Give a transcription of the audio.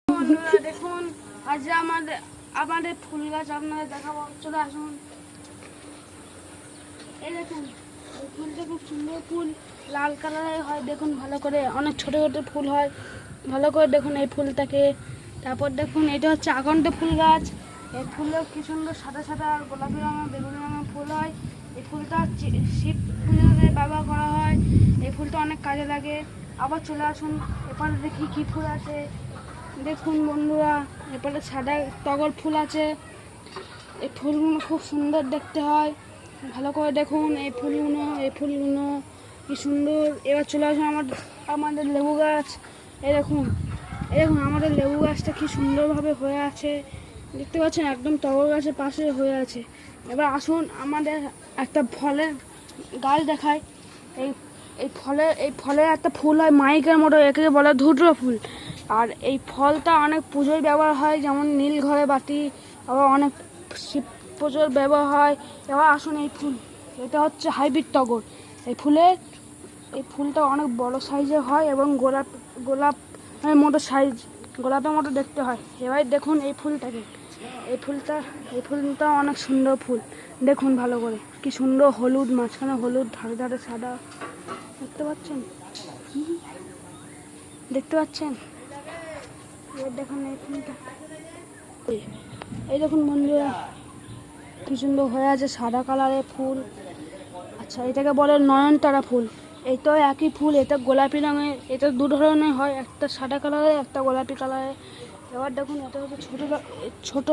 বন্ধুরা দেখুন, আজ আমাদের ফুল গাছ আপনাদের দেখাবো। চলে আসুন। এই দেখুন, এই ফুলটা খুব সুন্দর ফুল, লাল কালারের হয়। দেখুন ভালো করে, অনেক ছোট ছোট ফুল হয়। ভালো করে দেখুন এই ফুলটাকে। তারপর দেখুন, এটা হচ্ছে আকন্দ ফুল গাছ। এই ফুলের কি সুন্দর সাদা সাদা আর গোলাপি রঙের বেগুনি রঙের ফুল হয়। এই ফুলটা শিব পুজোতে ব্যবহার করা হয়। এই ফুলটা অনেক কাজে লাগে। আবার চলে আসুন, এপারে দেখি কী ফুল আছে। দেখুন বন্ধুরা, এরপরে সাদা টগর ফুল আছে। এই ফুলগুলো খুব সুন্দর দেখতে হয়। ভালো করে দেখুন এই ফুলগুলো কি সুন্দর। এবার চলে আসুন আমাদের লেবু গাছ। এই দেখুন আমাদের লেবু গাছটা কি সুন্দরভাবে হয়ে আছে। দেখতে পাচ্ছেন, একদম টগর গাছের পাশে হয়ে আছে। এবার আসুন আমাদের একটা ফলের গাছ দেখায়। এই এই ফলের একটা ফুল হয় মাইকের মতো, একে বলে ধুদ্র ফুল। আর এই ফলটা অনেক পুজোয় ব্যবহার হয়, যেমন নীল ঘরে বাতি, আবার অনেক শিব পুজোর ব্যবহার হয়। এবার আসুন এই ফুল, এটা হচ্ছে হাইব্রিড টগর। এই ফুলটা অনেক বড় সাইজের হয় এবং গোলাপের মতো সাইজ, গোলাপের মতো দেখতে হয়। এবার দেখুন এই ফুলটা অনেক সুন্দর ফুল। দেখুন ভালো করে, কি সুন্দর হলুদ, মাঝখানে হলুদ, ধারে ধারে সাদা। দেখতে পাচ্ছেন এবার দেখুন এই ফুলটা। এই দেখুন বন্ধুরা, কি সুন্দর হয়ে আছে, সাদা কালারের ফুল। আচ্ছা, এটাকে বলে নয়নতারা ফুল। এটাও একই ফুল, এটা গোলাপি রঙের। এটা দু ধরনের হয়, একটা সাদা কালারের, একটা গোলাপি কালারের। এবার দেখুন, এটা হচ্ছে ছোট